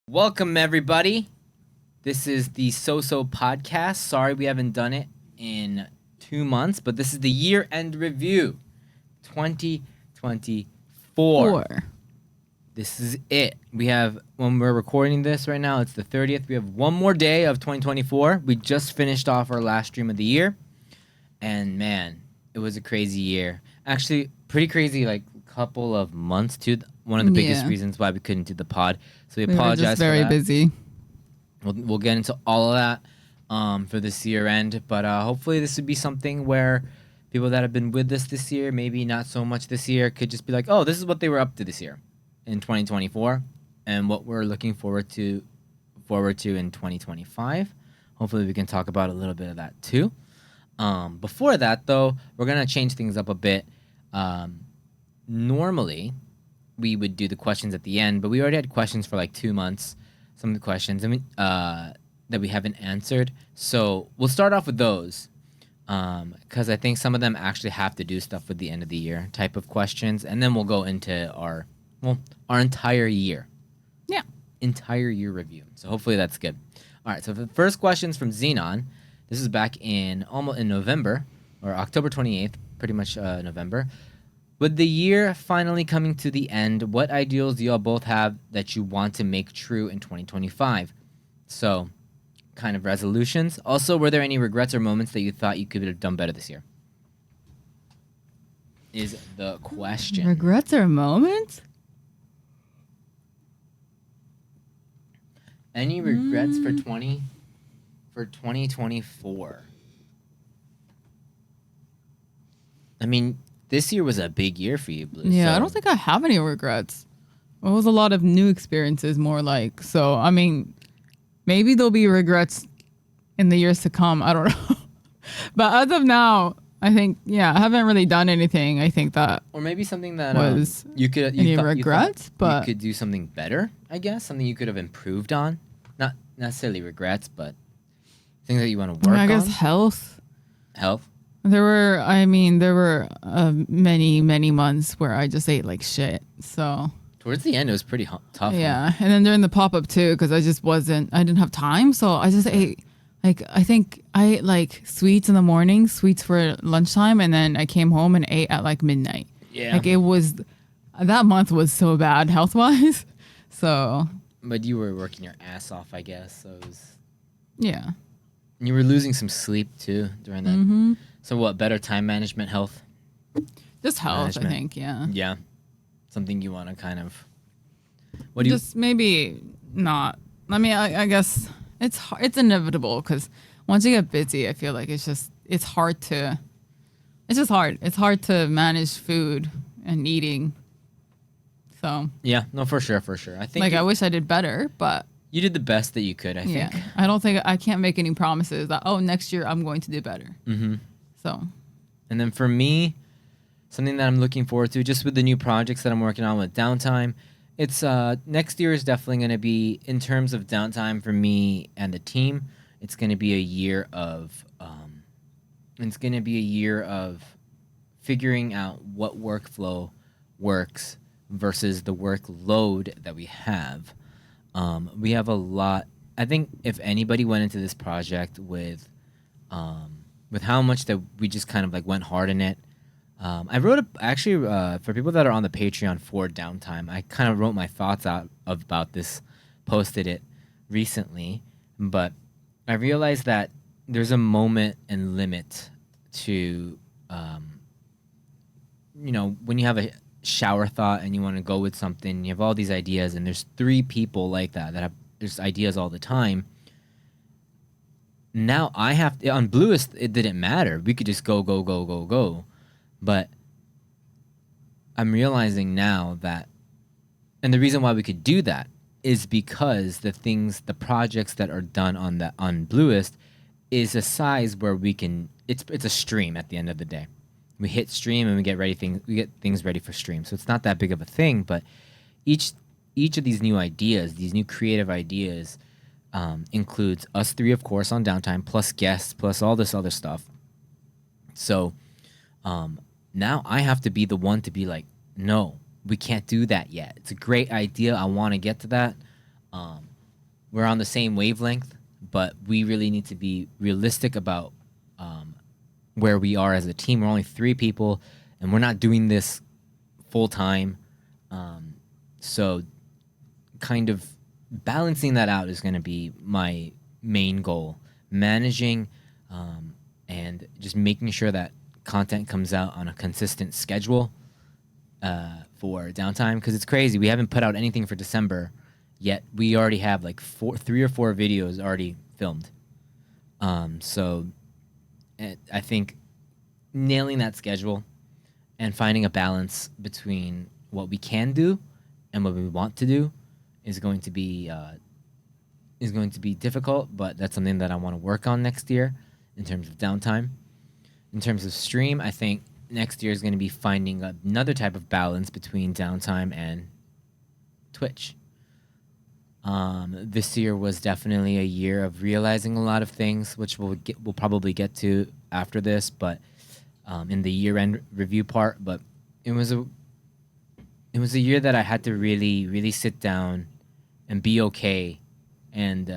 Welcome, everybody. This is the SOSO podcast. Sorry we haven't done it in 2 months, but this is the year-end review 2024. This is it. We have, when we're recording this right now, it's the 30th. We have one more day of 2024. We just finished off our last stream of the year. And man, it was a crazy year. Actually, pretty crazy, like couple of months too. One of the biggest reasons why we couldn't do the pod. So we apologize. Were just very busy. We'll get into all of that for this year end, but hopefully this would be something where people that have been with us this year, maybe not so much this year, could just be like, oh, this is what they were up to this year in 2024 and what we're looking forward to in 2025. Hopefully we can talk about a little bit of that too. Before that though, we're going to change things up a bit. Normally we would do the questions at the end, but we already had questions for like 2 months, some of the questions that we haven't answered. So we'll start off with those because I think some of them actually have to do stuff with the end of the year type of questions. And then we'll go into our entire year. Yeah. Entire year review. So hopefully that's good. All right. So the first question is from Xenon. This is back in November or October 28th, pretty much November. With the year finally coming to the end, what ideals do y'all both have that you want to make true in 2025? So, kind of resolutions. Also, were there any regrets or moments that you thought you could have done better this year? Is the question. Regrets or moments? Any regrets for 2024? I mean, this year was a big year for you, Blluist. Yeah, so. I don't think I have any regrets. It was a lot of new experiences, more like. So, I mean, maybe there'll be regrets in the years to come. I don't know. But as of now, I think, I haven't really done anything. I think that. Or maybe something that was you could. Regrets, but you could do something better. I guess something you could have improved on. Not necessarily regrets, but things that you want to work on. I guess health. Health. There were many months where I just ate like shit. So towards the end, it was pretty tough. Yeah, and then during the pop-up too, because I didn't have time, so I just ate. Like I think I ate like sweets in the morning, sweets for lunchtime, and then I came home and ate at like midnight. Yeah, like that month was so bad health-wise. So. But you were working your ass off, I guess. So it was. Yeah. And you were losing some sleep too during that. Mm-hmm. So what? Better time management, health. Just health, management. I think. Yeah. Yeah. Something you want to kind of. Maybe not. I mean, I guess it's inevitable because once you get busy, I feel like it's hard to. It's just hard. It's hard to manage food and eating. So. Yeah. No, for sure. I think. I wish I did better, but. You did the best that you could, I think. I can't make any promises that, next year I'm going to do better. Mm-hmm. So. And then for me, something that I'm looking forward to, just with the new projects that I'm working on with downtime, it's next year is definitely going to be, in terms of downtime for me and the team, it's going to be a year of, figuring out what workflow works versus the workload that we have. We have a lot. I think if anybody went into this project with how much that we just kind of like went hard in it. I wrote for people that are on the Patreon for downtime, I kind of wrote my thoughts out about this, posted it recently, but I realized that there's a moment and limit to, when you have a shower thought and you want to go with something, you have all these ideas, and there's 3 people like that have there's ideas all the time. Now I have to, on Blluist it didn't matter, we could just go, but I'm realizing now that, and the reason why we could do that is because the projects that are done on Blluist is a size where we can, it's a stream at the end of the day. We hit stream and we get things ready for stream. So it's not that big of a thing, but each of these new ideas, these new creative ideas, includes us 3, of course, on downtime, plus guests, plus all this other stuff. So now I have to be the one to be like, no, we can't do that yet. It's a great idea. I want to get to that. we're on the same wavelength, but we really need to be realistic about where we are as a team. We're only 3 people, and we're not doing this full time. So kind of balancing that out is going to be my main goal. Managing and just making sure that content comes out on a consistent schedule for downtime, because it's crazy. We haven't put out anything for December yet. We already have like 3 or 4 videos already filmed. So I think nailing that schedule and finding a balance between what we can do and what we want to do is going to be difficult, but that's something that I want to work on next year in terms of downtime. In terms of stream, I think next year is going to be finding another type of balance between downtime and Twitch. This year was definitely a year of realizing a lot of things, which we'll probably get to after this, but in the year-end review part. But it was a year that I had to really, really sit down and be okay and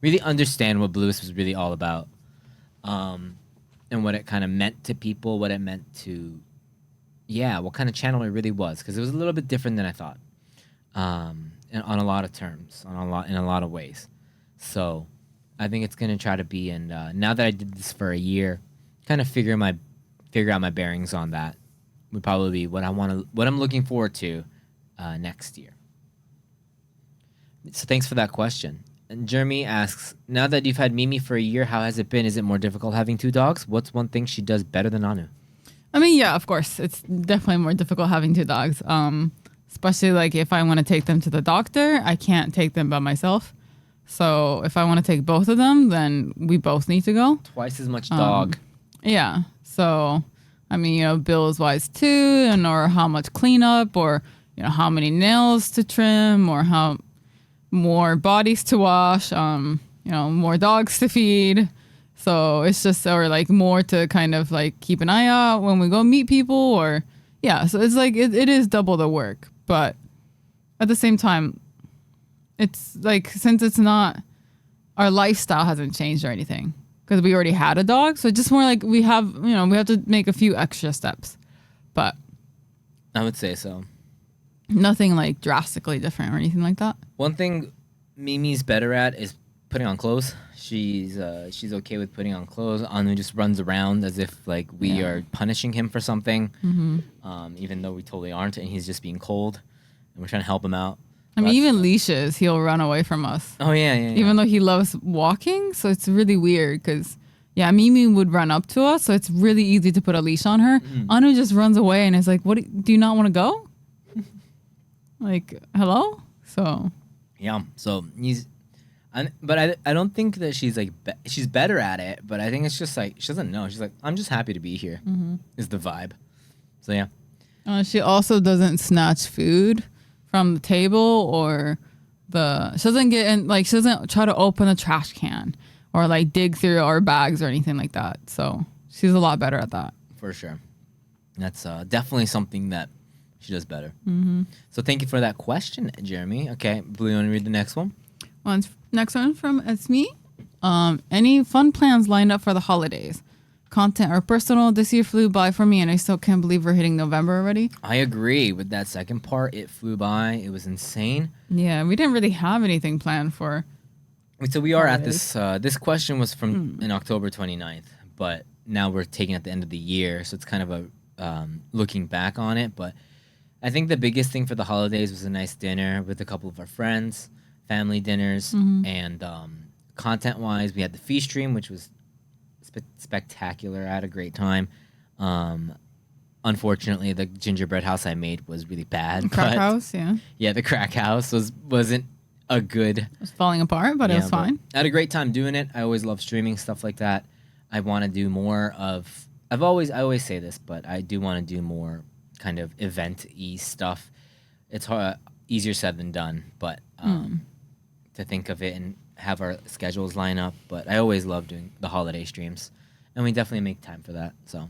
really understand what Blluist was really all about, and what it kind of meant to people, what it meant to, what kind of channel it really was, because it was a little bit different than I thought, and on a lot of terms, in a lot of ways. So I think it's gonna try to be, and now that I did this for a year, kind of figure out my bearings on that would probably be what I'm looking forward to next year. So thanks for that question. And Jeremy asks, now that you've had Mimi for a year, how has it been? Is it more difficult having 2 dogs? What's one thing she does better than Anu? I mean, yeah, of course. It's definitely more difficult having 2 dogs. Especially like if I want to take them to the doctor, I can't take them by myself. So if I want to take both of them, then we both need to go. Twice as much dog. Yeah. So, I mean, Bill is wise too, or how much cleanup, or, how many nails to trim, or how more bodies to wash, more dogs to feed. So it's just, or like more to kind of like keep an eye out when we go meet people, or, so it's like, it is double the work. But at the same time, it's like, since it's not, our lifestyle hasn't changed or anything, because we already had a dog. So it's just more like we have to make a few extra steps. But I would say so. Nothing like drastically different or anything like that. One thing Mimi's better at is putting on clothes. She's okay with putting on clothes. Anu just runs around as if like we are punishing him for something, even though we totally aren't, and he's just being cold, and we're trying to help him out. I mean, even leashes, he'll run away from us. Oh yeah. Even though he loves walking, so it's really weird because Mimi would run up to us, so it's really easy to put a leash on her. Anu just runs away and is like, "What? Do you not want to go?" Like, hello? So. Yeah. So but I don't think that she's like she's better at it, but I think it's just like she doesn't know. She's like, I'm just happy to be here. Is the vibe. So yeah. She also doesn't snatch food from the table, or she doesn't get in, like, she doesn't try to open a trash can or like dig through our bags or anything like that. So she's a lot better at that. For sure. That's definitely something that she does better. So thank you for that question, Jeremy. Okay, Blue, you want to read the next one? Next one from Esme. Any fun plans lined up for the holidays? Content or personal? This year flew by for me, and I still can't believe we're hitting November already. I agree with that second part. It flew by. It was insane. Yeah, we didn't really have anything planned for. So we are holidays. At this. This question was from in October 29th, but now we're taking at the end of the year, so it's kind of a looking back on it. But I think the biggest thing for the holidays was a nice dinner with a couple of our friends, family dinners, and content-wise, we had the feast stream, which was spectacular. I had a great time. Unfortunately, the gingerbread house I made was really bad. Crack house, yeah. Yeah, the crack house wasn't a good. It was falling apart, but it was fine. I had a great time doing it. I always love streaming stuff like that. I want to do more of. I always say this, but I do want to do more kind of event-y stuff. It's hard, easier said than done, but to think of it and have our schedules line up. But I always love doing the holiday streams, and we definitely make time for that. So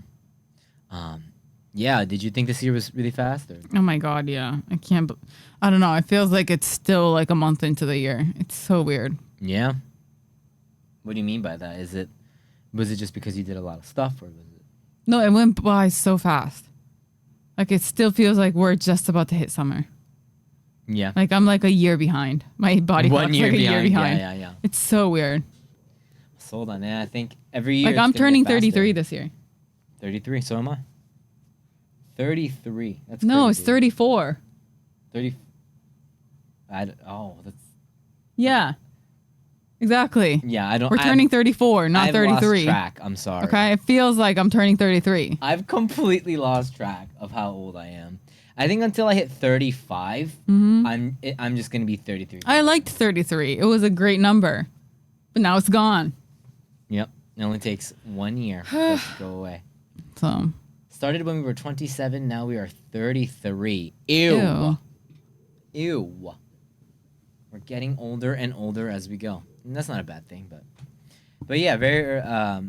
Yeah. Did you think this year was really fast? Or? Oh my God, yeah. I don't know. It feels like it's still like a month into the year. It's so weird. Yeah. What do you mean by that? Was it just because you did a lot of stuff, or was it? No, it went by so fast. Like it still feels like we're just about to hit summer. Yeah. Like I'm like a year behind. My body clock's like a year behind. Yeah. It's so weird. Sold on it. I think every year. Like I'm turning 33 this year. 33. So am I. 33. That's no, crazy. it's 34. 30. That's. Yeah. Exactly. Yeah, I don't. We're turning 34, not 33. Lost track. I'm sorry. Okay, it feels like I'm turning 33. I've completely lost track of how old I am. I think until I hit 35, I'm just gonna be 33. I liked 33. It was a great number, but now it's gone. Yep. It only takes 1 year for it to go away. So. Started when we were 27. Now we are 33. Ew. We're getting older and older as we go. And that's not a bad thing, but yeah, very. I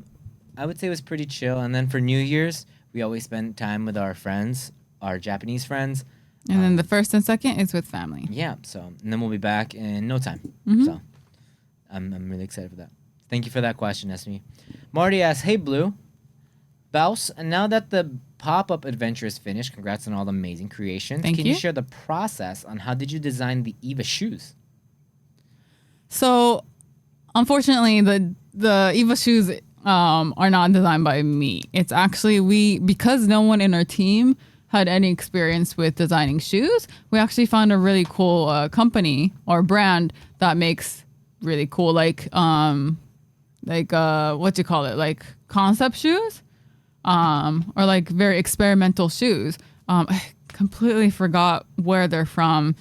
would say it was pretty chill. And then for New Year's, we always spend time with our friends, our Japanese friends. And then the first and second is with family. Yeah. So and then we'll be back in no time. So I'm really excited for that. Thank you for that question, Esme. Marty asks, "Hey Blue, Bouse, and now that the pop-up adventure is finished, congrats on all the amazing creations. Thank Can you. you share the process on how did you design the Eva shoes?" So, unfortunately, the Eva shoes are not designed by me. It's actually because no one in our team had any experience with designing shoes. We actually found a really cool company or brand that makes really cool what you call it, like concept shoes, or like very experimental shoes. I completely forgot where they're from.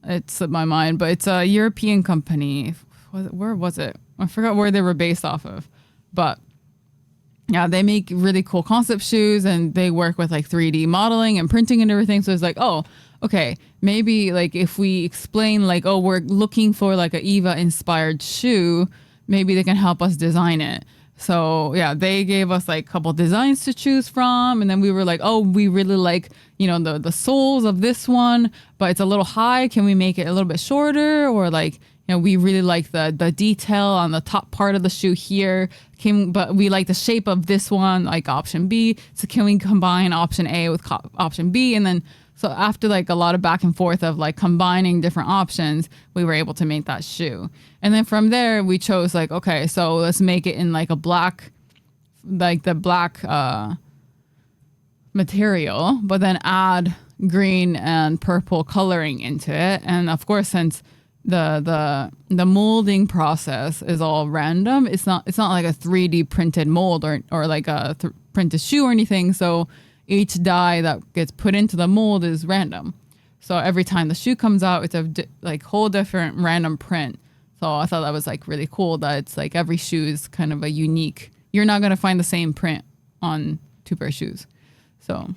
It slipped my mind, but it's a European company. Where was it? I forgot where they were based off of, but yeah, they make really cool concept shoes and they work with like 3D modeling and printing and everything. So it's like, oh, okay, maybe like if we explain like, oh, we're looking for like a Eva inspired shoe, maybe they can help us design it. So yeah, they gave us like a couple designs to choose from. And then we were like, oh, we really like, the soles of this one, but it's a little high. Can we make it a little bit shorter? Or like, we really like the detail on the top part of the shoe here. But we like the shape of this one, like option B. So can we combine option A with option B? And then, so after like a lot of back and forth of like combining different options, we were able to make that shoe. And then from there, we chose like, okay, so let's make it in like a black, like the black material, but then add green and purple coloring into it. And of course, since the molding process is all random, it's not like a 3D printed mold or like a printed shoe or anything. So each dye that gets put into the mold is random. So every time the shoe comes out, it's a like whole different random print. So I thought that was like really cool that it's like every shoe is kind of a unique. You're not going to find the same print on two pair of shoes. So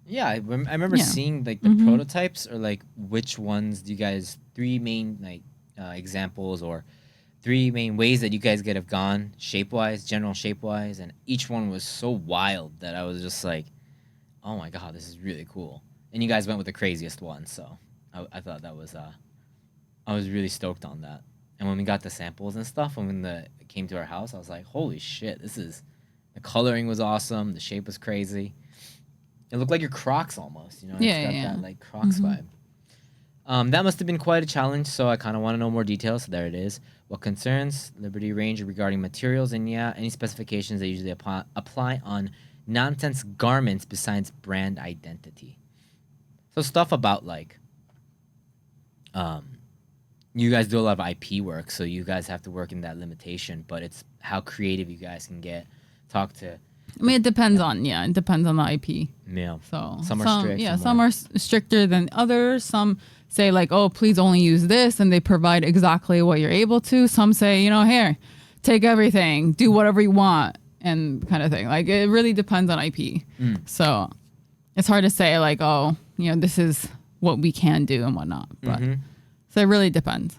yeah, I remember seeing like the prototypes, or like which ones do you guys, three main like examples or three main ways that you guys could have gone shape-wise, general shape-wise, and each one was so wild that I was just like, oh my god, this is really cool. And you guys went with the craziest one, so I thought that was I was really stoked on that. And when we got the samples and stuff, when it came to our house, I was like, holy shit, the coloring was awesome, the shape was crazy. It looked like your Crocs almost, It's got that like Crocs vibe. That must have been quite a challenge, so I kind of want to know more details. So there it is. What concerns Liberty range regarding materials, and any specifications they usually apply on nonsense garments besides brand identity. So stuff about like, you guys do a lot of IP work, so you guys have to work in that limitation, but it's how creative you guys can get. Talk to. I mean, it depends on the IP. Yeah. So some are strict. Yeah, some are stricter than others. Some say like, oh, please only use this, and they provide exactly what you're able to. Some say, here, take everything, do whatever you want, and kind of thing. Like it really depends on IP. So it's hard to say like, oh, this is what we can do and whatnot. But so it really depends.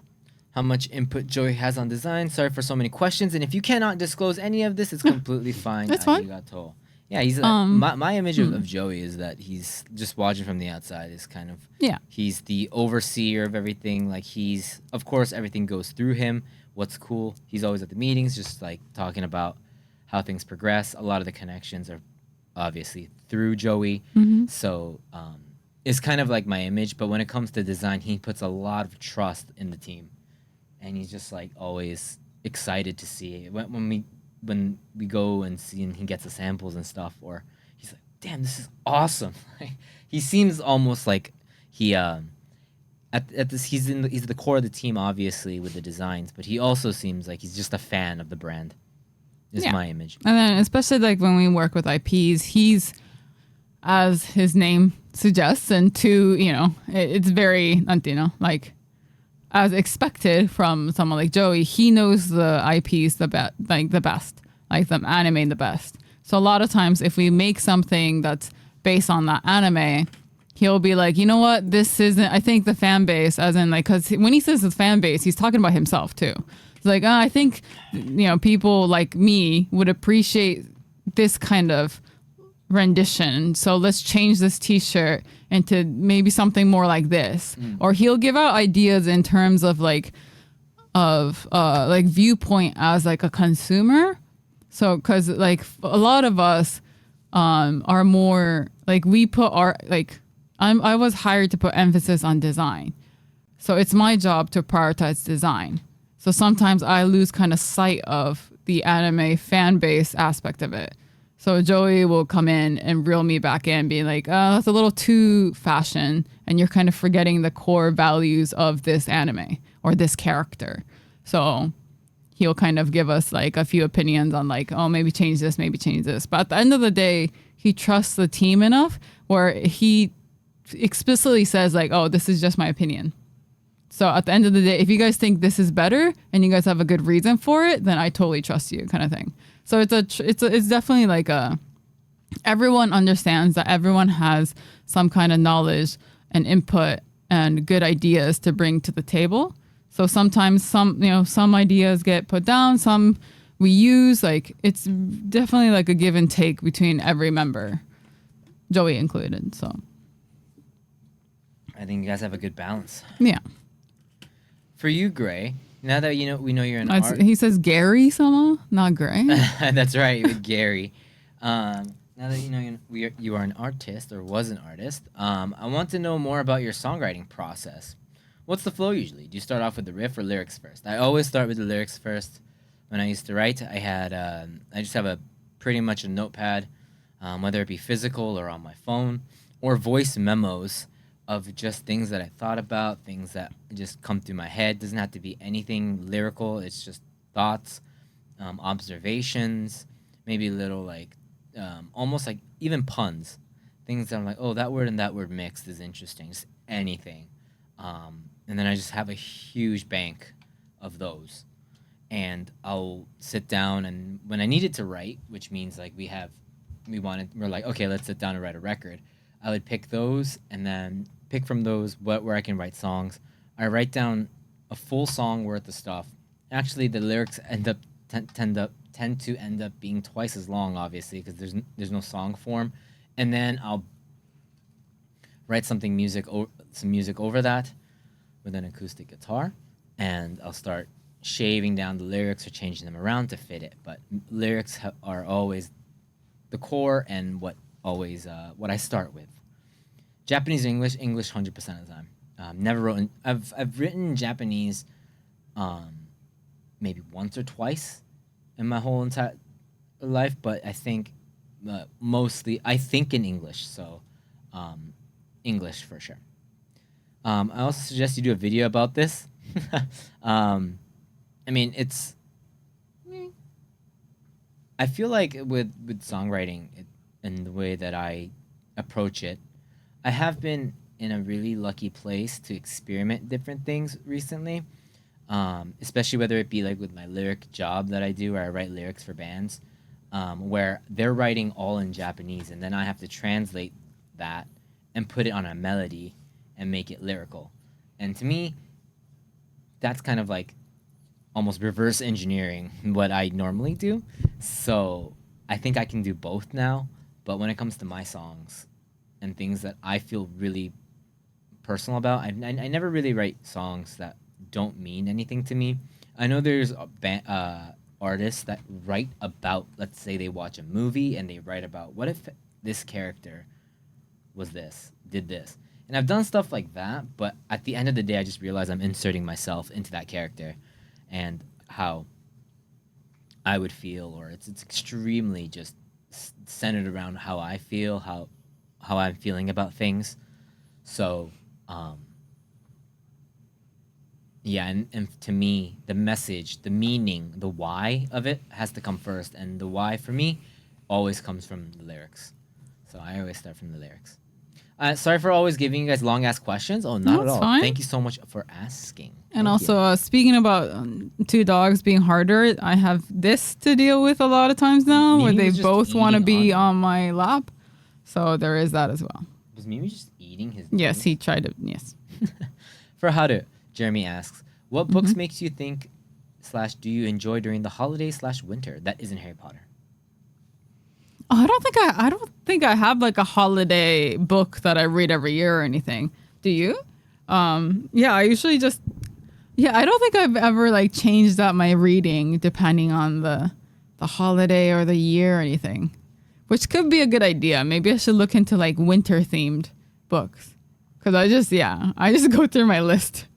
How much input Joey has on design. Sorry for so many questions. And if you cannot disclose any of this, it's completely fine. It's fine. Arigato. Yeah, he's my image of Joey is that he's just watching from the outside is kind of Yeah. he's the overseer of everything. Like he's of course everything goes through him. What's cool, he's always at the meetings, just like talking about how things progress. A lot of the connections are obviously through Joey, so it's kind of like my image. But when it comes to design, he puts a lot of trust in the team, and he's just like always excited to see it. When we go and see and he gets the samples and stuff, or he's like, "Damn, this is awesome!" He seems almost like he at this he's the core of the team, obviously with the designs, but he also seems like he's just a fan of the brand. Is my image. And then especially like when we work with IPs, he's, as his name suggests, and to, it's very, like as expected from someone like Joey, he knows the IPs the best, like the anime the best. So a lot of times if we make something that's based on that anime, he'll be like, you know what, this isn't, I think the fan base, as in like, because when he says his fan base, he's talking about himself too. It's like, I think, people like me would appreciate this kind of rendition. So let's change this t-shirt into maybe something more like this. Or he'll give out ideas in terms of like viewpoint as like a consumer. So, cause like a lot of us are more like, we put our, like, I was hired to put emphasis on design. So it's my job to prioritize design. So sometimes I lose kind of sight of the anime fan base aspect of it. So Joey will come in and reel me back in, being like, oh, that's a little too fashion, and you're kind of forgetting the core values of this anime or this character. So he'll kind of give us like a few opinions on like, oh, maybe change this, maybe change this. But at the end of the day, he trusts the team enough where he explicitly says like, oh, this is just my opinion. So at the end of the day, if you guys think this is better and you guys have a good reason for it, then I totally trust you, kind of thing. So it's definitely like everyone understands that everyone has some kind of knowledge and input and good ideas to bring to the table. So sometimes some ideas get put down, some we use. Like it's definitely like a give and take between every member, Joey included. So I think you guys have a good balance. Yeah. For you, Gray, now that we know you're an artist. He says Gary somehow, not Gray. That's right, with Gary. Now that you are an artist or was an artist, I want to know more about your songwriting process. What's the flow usually? Do you start off with the riff or lyrics first? I always start with the lyrics first. When I used to write, I just have a pretty much a notepad, whether it be physical or on my phone, or voice memos of just things that I thought about, things that just come through my head. Doesn't have to be anything lyrical. It's just thoughts, observations, maybe little like, almost like even puns, things that I'm like, oh, that word and that word mixed is interesting. Just anything, and then I just have a huge bank of those, and I'll sit down and when I needed to write, which means like we're like, okay, let's sit down and write a record. I would pick those and then pick from those where I can write songs. I write down a full song worth of stuff. Actually, the lyrics tend to end up being twice as long, obviously, because there's no song form. And then I'll write some music over that with an acoustic guitar, and I'll start shaving down the lyrics or changing them around to fit it. But lyrics are always the core and what I start with. Japanese, English 100% of the time. Never wrote. I've written Japanese, maybe once or twice in my whole entire life, but I think mostly I think in English. So, English for sure. I also suggest you do a video about this. I mean, it's. I feel like with songwriting and the way that I approach it, I have been in a really lucky place to experiment different things recently, especially whether it be like with my lyric job that I do where I write lyrics for bands, where they're writing all in Japanese and then I have to translate that and put it on a melody and make it lyrical. And to me, that's kind of like almost reverse engineering what I normally do. So I think I can do both now. But when it comes to my songs and things that I feel really personal about, I never really write songs that don't mean anything to me. I know there's artists that write about, let's say they watch a movie and they write about what if this character was this, did this. And I've done stuff like that, but at the end of the day, I just realize I'm inserting myself into that character and how I would feel, or it's extremely just centered around how I feel, how I'm feeling about things. So, yeah, and to me, the message, the meaning, the why of it has to come first, and the why for me always comes from the lyrics. So I always start from the lyrics. Sorry for always giving you guys long ass questions. Oh, not No, at it's all. fine. Thank you so much for asking. And Thank also, you. speaking about two dogs being harder, I have this to deal with a lot of times now, Mimi where they was just both want to eating be on on my lap. So there is that as well. Was Mimi just eating his? Yes, knees? he tried to. Yes. For Haru, Jeremy asks, what books makes you think / do you enjoy during the holiday / winter that isn't Harry Potter? Oh, I don't think I have like a holiday book that I read every year or anything. Do you? Yeah, I usually just. Yeah, I don't think I've ever like changed up my reading depending on the holiday or the year or anything, which could be a good idea. Maybe I should look into like winter themed books, because I just go through my list.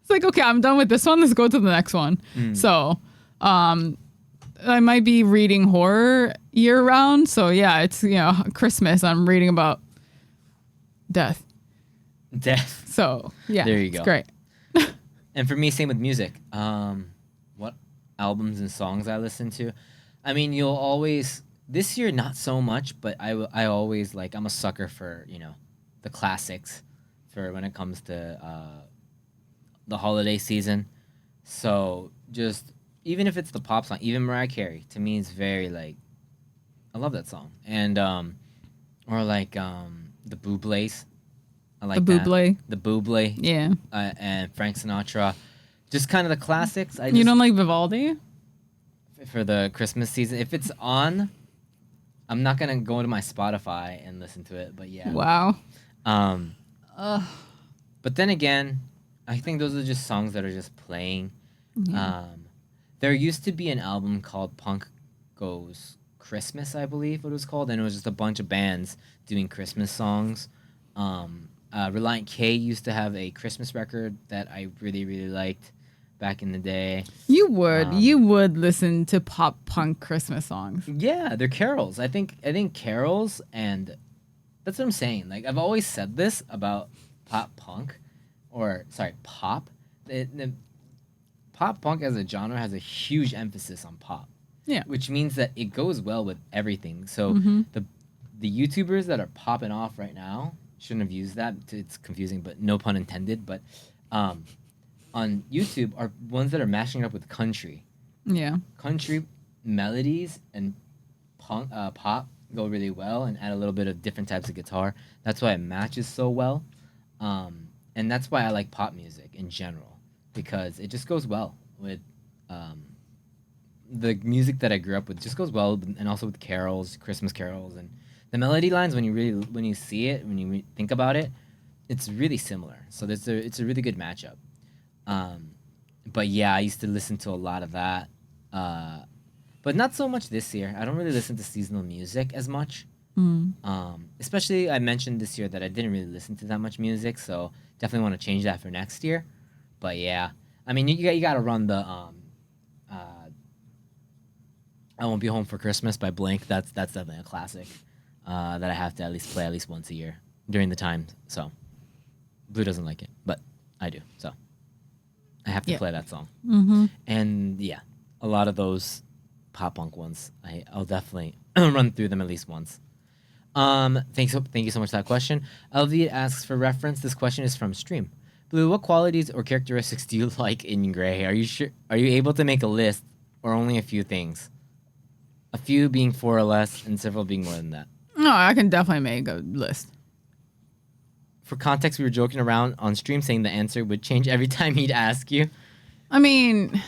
It's like, okay, I'm done with this one. Let's go to the next one. So, I might be reading horror year round. So yeah, it's Christmas. I'm reading about death. Death. So yeah, There you go. It's great. And for me, same with music. What albums and songs I listen to. I mean, you'll always this year not so much, but I always like I'm a sucker for the classics for when it comes to the holiday season. So just even if it's the pop song, even Mariah Carey to me is very like I love that song, and or like the Bublé's. I like The that. Bublé. The Bublé. Yeah. And Frank Sinatra. Just kind of the classics. You don't like Vivaldi? For the Christmas season. If it's on, I'm not gonna go into my Spotify and listen to it, but yeah. Wow. But then again, I think those are just songs that are just playing. There used to be an album called Punk Goes Christmas, I believe what it was called, and it was just a bunch of bands doing Christmas songs. Reliant K used to have a Christmas record that I really, really liked back in the day. You would listen to pop punk Christmas songs. Yeah, they're carols. I think carols, and that's what I'm saying. Like I've always said this about pop punk, pop. The pop punk as a genre has a huge emphasis on pop. Yeah. Which means that it goes well with everything. So the YouTubers that are popping off right now shouldn't have used that. It's confusing, but no pun intended. But on YouTube are ones that are mashing it up with country. Yeah. Country melodies and pop go really well, and add a little bit of different types of guitar. That's why it matches so well. And that's why I like pop music in general, because it just goes well with the music that I grew up with. Just goes well, and also with carols, Christmas carols, and the melody lines. When you see it, when you think about it, it's really similar. So it's a really good matchup. But yeah, I used to listen to a lot of that, but not so much this year. I don't really listen to seasonal music as much. Especially, I mentioned this year that I didn't really listen to that much music, so definitely want to change that for next year. But yeah, I mean, you got to run the I Won't Be Home for Christmas by Blink. That's definitely a classic that I have to at least play at least once a year during the time. So Blue doesn't like it, but I do. So I have to play that song. And yeah, a lot of those pop punk ones, I'll definitely run through them at least once. Thank you so much for that question. LV asks for reference. This question is from Stream. Blue, what qualities or characteristics do you like in Gray? Are you able to make a list, or only a few things? A few being 4 or less, and several being more than that. No, I can definitely make a list. For context, we were joking around on stream saying the answer would change every time he'd ask you. I mean,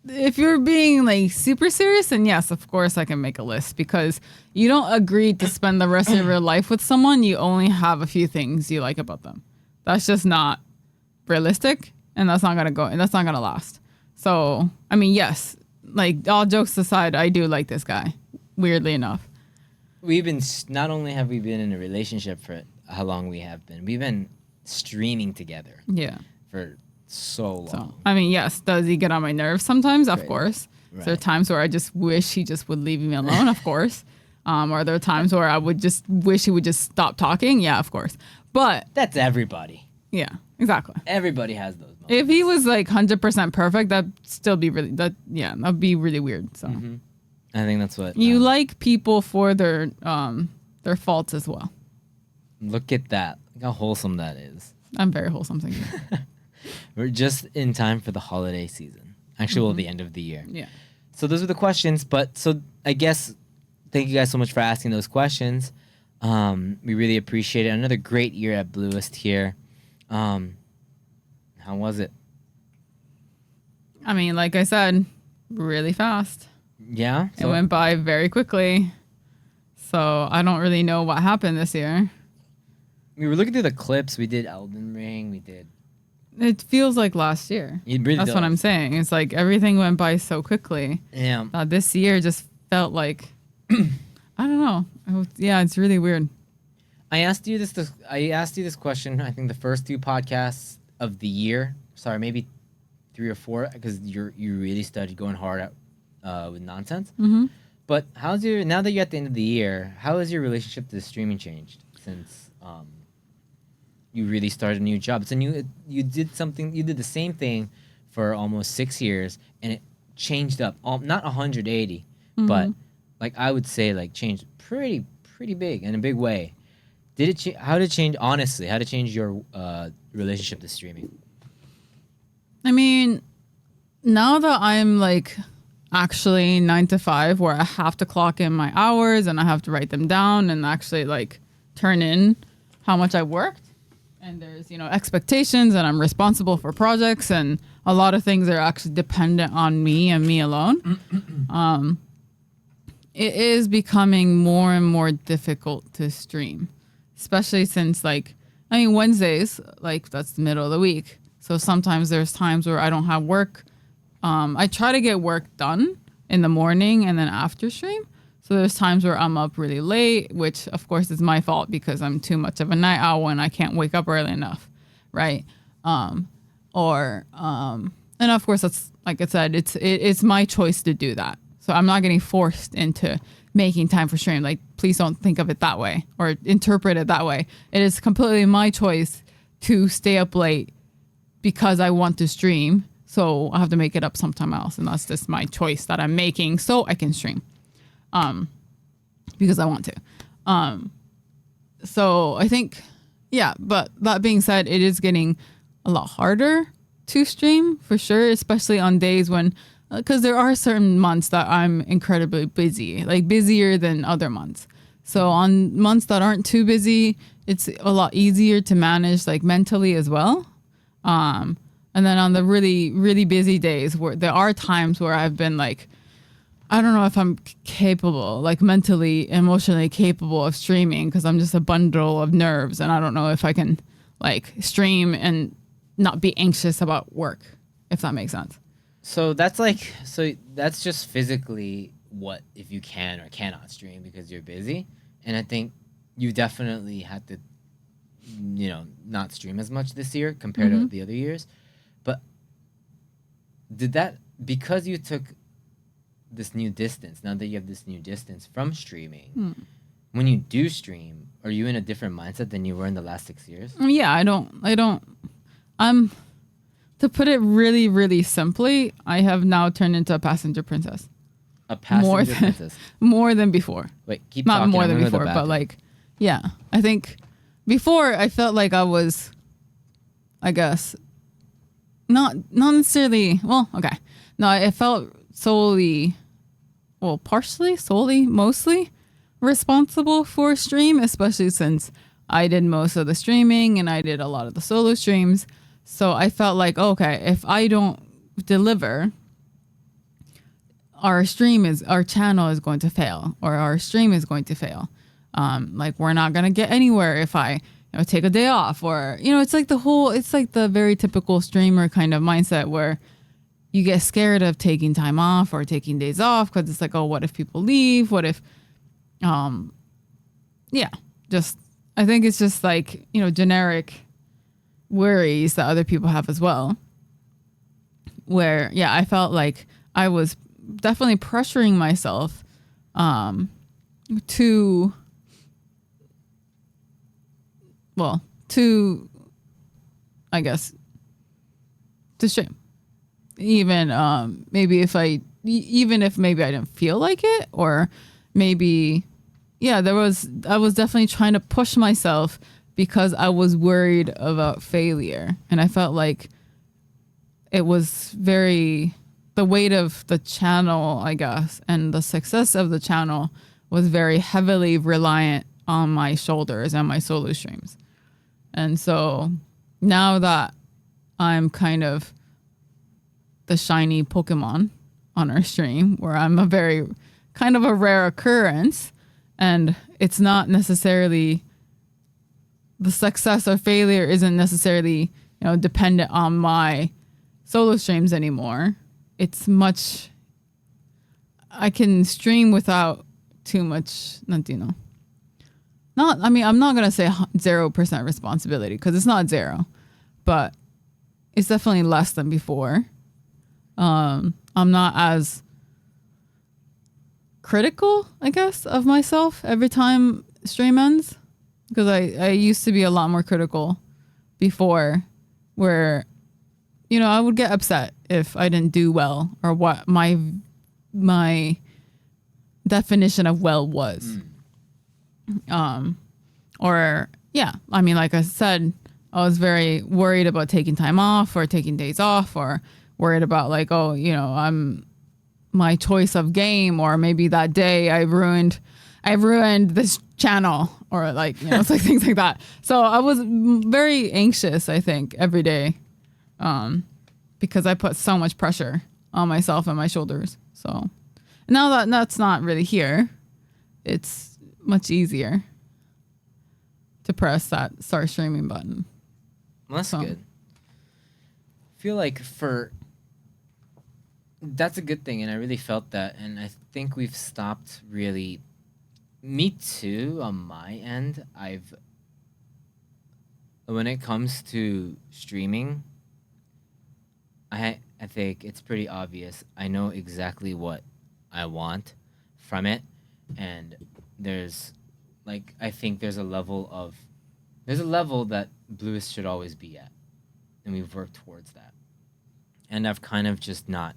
if you're being like super serious, then yes, of course I can make a list, because you don't agree to spend the rest of your life with someone. You only have a few things you like about them. That's just not realistic, and that's not gonna go, and that's not gonna last. So, I mean, yes, like all jokes aside, I do like this guy, weirdly enough. We've been, not only have we been in a relationship for how long we have been, we've been streaming together. Yeah. For so long. So, I mean, yes, does he get on my nerves sometimes? Of Right. course. Right. There are times where I just wish he just would leave me alone, of course. Or there are times where I would just wish he would just stop talking. Yeah, of course. But That's everybody. yeah, exactly. Everybody has those moments. If he was like 100% perfect, that'd still be really, that'd be really weird. So I think that's what you like people for their faults as well. Look at that. Look how wholesome that is. I'm very wholesome, thank you. We're just in time for the holiday season. Actually, well, the end of the year. Yeah. So those are the questions. But so I guess thank you guys so much for asking those questions. We really appreciate it. Another great year at Blluist here. How was it? I mean, like I said, really fast. Yeah. It went by very quickly. So I don't really know what happened this year. We were looking through the clips. We did Elden Ring. We did. It feels like last year. It really That's what does. I'm saying. It's like everything went by so quickly. Yeah. This year just felt like, I don't know. It's really weird. I asked you this question. I think the first 2 podcasts of the year. Sorry, maybe 3 or 4, because you really started going hard at with nonsense. Mm-hmm. But now that you're at the end of the year, how has your relationship to streaming changed since you really started a new job? It's you did the same thing for almost 6 years, and it changed up not 180, but like I would say like changed pretty big in a big way. How did it change, honestly? How did it change your relationship to streaming? I mean, now that I'm like actually 9 to 5, where I have to clock in my hours and I have to write them down and actually like turn in how much I worked, and there's expectations, and I'm responsible for projects, and a lot of things are actually dependent on me and me alone. It is becoming more and more difficult to stream, especially since Wednesdays, like that's the middle of the week. So sometimes there's times where I don't have work. I try to get work done in the morning and then after stream. So there's times where I'm up really late, which of course is my fault because I'm too much of a night owl and I can't wake up early enough, right? And of course that's, like I said, it's my choice to do that. So I'm not getting forced into making time for stream. Like, please don't think of it that way or interpret it that way. It is completely my choice to stay up late because I want to stream. So I have to make it up sometime else. And that's just my choice that I'm making so I can stream. Because I want to. So I think, but that being said, it is getting a lot harder to stream for sure, especially on days when, because there are certain months that I'm incredibly busy, like busier than other months. So on months that aren't too busy, it's a lot easier to manage like mentally as well. And then on the really, really busy days where there are times where I've been like, I don't know if I'm capable, like mentally, emotionally capable of streaming because I'm just a bundle of nerves and I don't know if I can like stream and not be anxious about work, if that makes sense. So that's just physically what if you can or cannot stream because you're busy. And I think you definitely had to, not stream as much this year compared to the other years. But did that, because you took this new distance, now that you have this new distance from streaming, when you do stream, are you in a different mindset than you were in the last 6 years? Yeah, I don't. To put it really, really simply, I have now turned into a passenger princess. A passenger princess. More than before. Wait, keep Not talking. more I'm than gonna go to before, the but bathroom. like, yeah. I think before I felt like I was, I guess, not necessarily, well, okay. No, it felt mostly responsible for stream, especially since I did most of the streaming and I did a lot of the solo streams. So I felt like, okay, if I don't deliver, our channel is going to fail, or our stream is going to fail. Like we're not gonna get anywhere if I take a day off, or it's like the very typical streamer kind of mindset where you get scared of taking time off or taking days off because it's like, oh, what if people leave? What if, yeah, just I think it's just like generic worries that other people have as well. Where I felt like I was definitely pressuring myself to I guess to stream, even even if maybe I didn't feel like it, or maybe I was definitely trying to push myself because I was worried about failure, and I felt like it was the weight of the channel, I guess, and the success of the channel was very heavily reliant on my shoulders and my solo streams. And so now that I'm kind of the shiny Pokemon on our stream, where I'm a very kind of a rare occurrence, and it's not necessarily the success or failure isn't necessarily dependent on my solo streams anymore. It's much, I can stream without too much, I'm not going to say 0% responsibility, because it's not zero, but it's definitely less than before. I'm not as critical, I guess, of myself every time stream ends, because I used to be a lot more critical before, where I would get upset if I didn't do well, or what my definition of well was. Like I said, I was very worried about taking time off or taking days off, or worried about like, oh, I'm my choice of game, or maybe that day I've ruined this channel, or like, it's like things like that. So I was very anxious, I think, every day. Because I put so much pressure on myself and my shoulders. So now that that's not really here, it's much easier to press that start streaming button. Well, that's good. I feel like that's a good thing, and I really felt that, and I think we've stopped really. Me too, on my end. When it comes to streaming, I think it's pretty obvious. I know exactly what I want from it, and I think there's a level that Blluist should always be at, and we've worked towards that. And I've kind of just not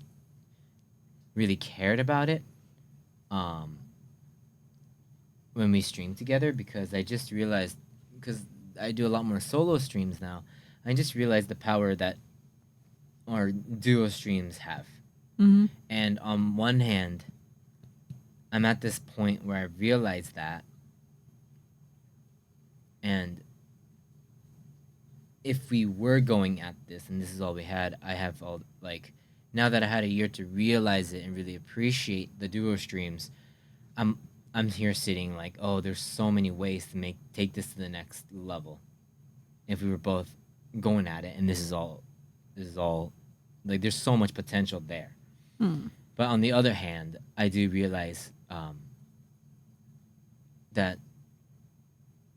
really cared about it when we stream together, because I just realized, because I do a lot more solo streams now, I just realized the power that our duo streams have. Mm-hmm. And on one hand, I'm at this point where I realize that, and if we were going at this and this is all we had, I have all, like, now that I had a year to realize it and really appreciate the duo streams, I'm here sitting like, oh, there's so many ways to take this to the next level if we were both going at it, and this is all like, there's so much potential there. But on the other hand, I do realize that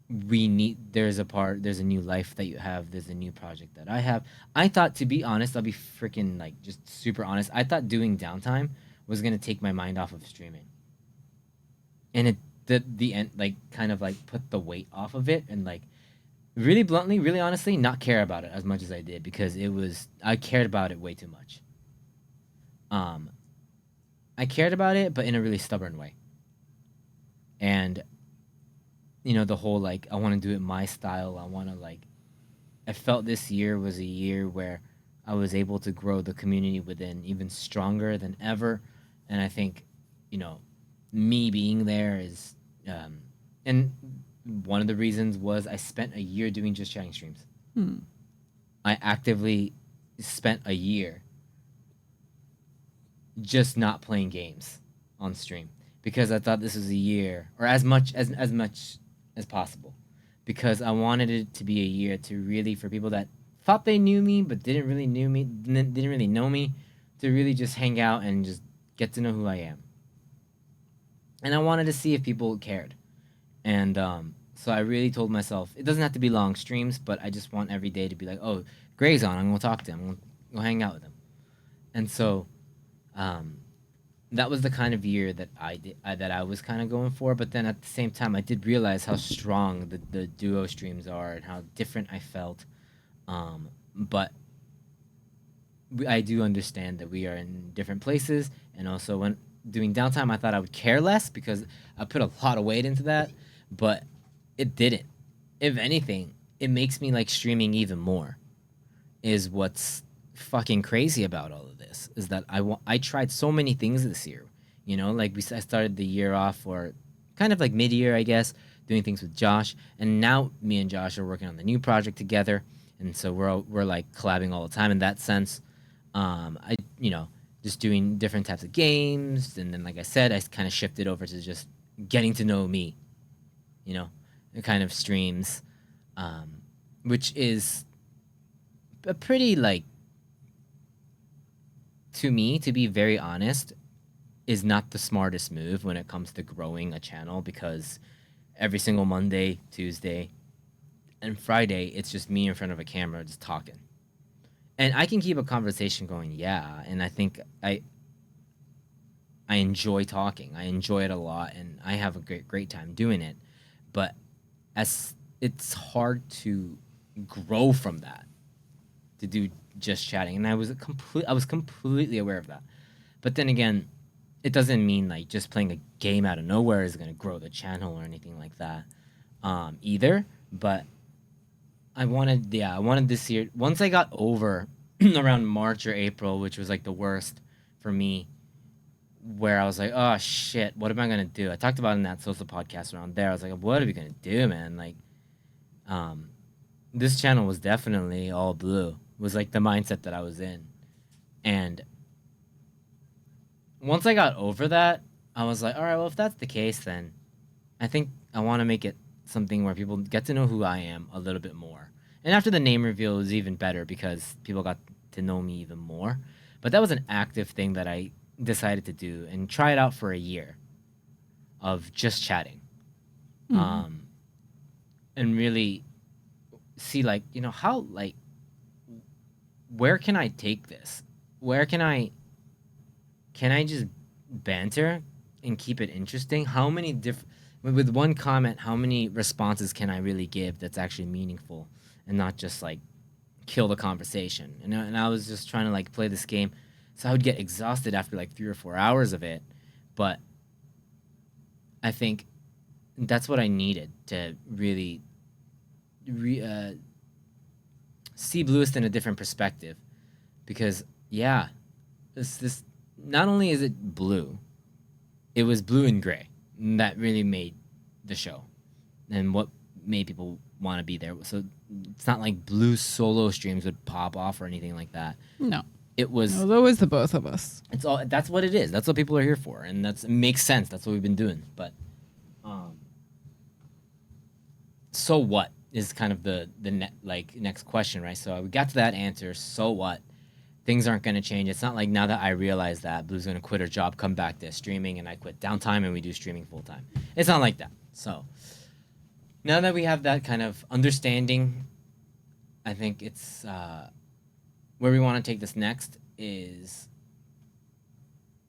there's a new life that you have, there's a new project that I have. I thought, to be honest, I'll be freaking, like, just super honest, I thought doing downtime was gonna take my mind off of streaming, and it the end, like, kind of like put the weight off of it, and like, really bluntly, really honestly, not care about it as much as I did, because I cared about it way too much. I cared about it, but in a really stubborn way. And the whole, like, I want to do it my style. I felt this year was a year where I was able to grow the community within even stronger than ever. And I think, me being there is, and one of the reasons was I spent a year doing just chatting streams. I actively spent a year just not playing games on stream, because I thought this was a year, or as much as possible, because I wanted it to be a year to really, for people that thought they knew me but didn't really know me, to really just hang out and just get to know who I am. And I wanted to see if people cared. And so I really told myself it doesn't have to be long streams, but I just want every day to be like, oh, Gray's on. I'm gonna talk to him. I'm gonna go hang out with him. And so um, that was the kind of year that that I was kind of going for. But then at the same time, I did realize how strong the duo streams are and how different I felt. But I do understand that we are in different places, and also when doing downtime, I thought I would care less because I put a lot of weight into that, but it didn't. If anything, it makes me like streaming even more. Is what's fucking crazy about all of this is that I tried so many things this year. You know, like I started the year off, or kind of like mid year, I guess, doing things with Josh, and now me and Josh are working on the new project together, and so we're like collabing all the time in that sense. I just doing different types of games, and then like I said, I kind of shifted over to just getting to know me, you know, the kind of streams, which is a pretty like, to me, to be very honest, is not the smartest move when it comes to growing a channel, because every single Monday, Tuesday, and Friday, it's just me in front of a camera just talking. And I can keep a conversation going, yeah, and I think I enjoy talking. I enjoy it a lot, and I have a great time doing it. But as it's hard to grow from that, to do just chatting, and I was completely aware of that. But then again, it doesn't mean like just playing a game out of nowhere is going to grow the channel or anything like that, either. But I wanted this year. Once I got over around March or April, which was like the worst for me, where I was like, oh shit, what am I gonna do? I talked about it in that SOSO podcast around there. I was like, what are we gonna do, man? Like, this channel was definitely all blue. Was like the mindset that I was in, and once I got over that, I was like, all right, well, if that's the case, then I think I want to make it something where people get to know who I am a little bit more. And after the name reveal, it was even better because people got to know me even more. But that was an active thing that I decided to do and try it out for a year of just chatting. And really see, like, how, like, where can I take this? Where can I just banter and keep it interesting? How many with one comment, how many responses can I really give that's actually meaningful and not just like kill the conversation? And I was just trying to like play this game, so I would get exhausted after like 3 or 4 hours of it. But I think that's what I needed to really see Blluist in a different perspective, because this not only is it blue, it was blue and gray that really made the show and what made people want to be there. So it's not like blue solo streams would pop off or anything like that. No. It was always the both of us. That's what it is. That's what people are here for, and it makes sense. That's what we've been doing. But so what is kind of the next question, right? So we got to that answer. So what? Things aren't going to change. It's not like now that I realize that Blue's going to quit her job, come back to streaming, and I quit downtime and we do streaming full time. It's not like that. So now that we have that kind of understanding, I think it's where we want to take this next is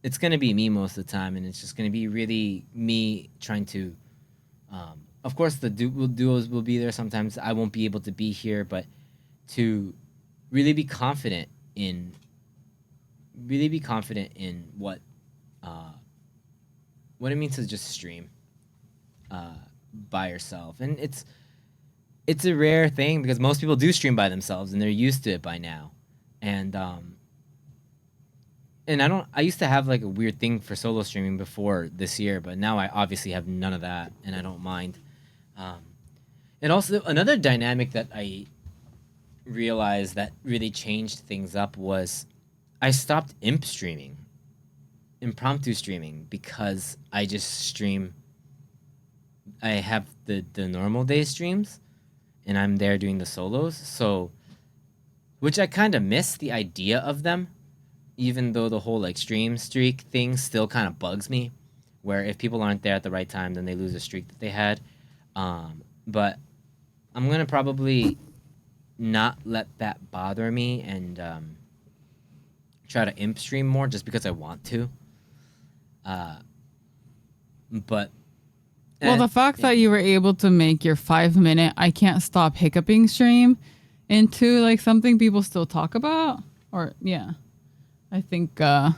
it's going to be me most of the time, and it's just going to be really me trying to of course the duos will be there sometimes. I won't be able to be here, but to really be confident in what it means to just stream by yourself. And it's a rare thing because most people do stream by themselves and they're used to it by now. And I used to have like a weird thing for solo streaming before this year, but now I obviously have none of that, and I don't mind. And also another dynamic that I realized that really changed things up was I stopped imp streaming impromptu streaming because I just stream. I have the normal day streams, and I'm there doing the solos. So, which I kind of miss the idea of them, even though the whole like stream streak thing still kind of bugs me. Where if people aren't there at the right time, then they lose a streak that they had. But I'm gonna probably not let that bother me and try to imp stream more just because I want to. But Well, the fact that you were able to make your 5 minute I can't stop hiccuping stream into like something people still talk about, or yeah, I think that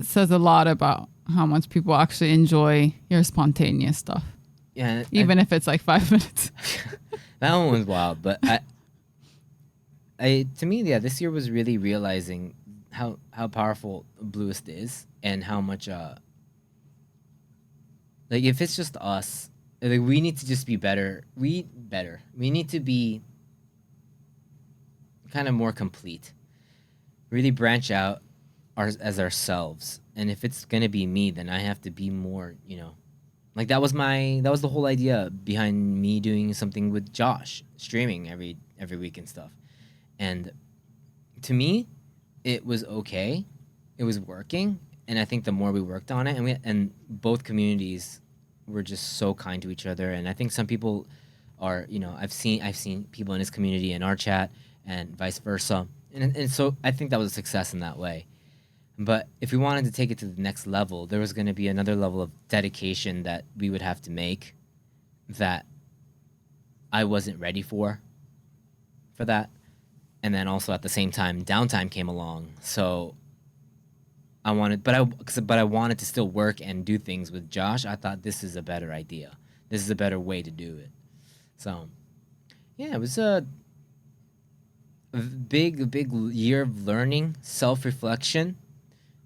says a lot about how much people actually enjoy your spontaneous stuff. Yeah, even if it's like 5 minutes. That one was wild, but I to me, yeah, this year was really realizing how powerful Blluist is and how much like if it's just us, like we need to just be better. We need to be kind of more complete. Really branch out as ourselves. And if it's gonna be me, then I have to be more, like that was the whole idea behind me doing something with Josh, streaming every week and stuff. And to me, it was okay. It was working, and I think the more we worked on it, and both communities were just so kind to each other. And I think some people are, I've seen people in his community in our chat, and vice versa. And so I think that was a success in that way. But if we wanted to take it to the next level, there was going to be another level of dedication that we would have to make that I wasn't ready for that. And then also at the same time, downtime came along. So I wanted to still work and do things with Josh. I thought this is a better idea. This is a better way to do it. So yeah, it was a big year of learning, self-reflection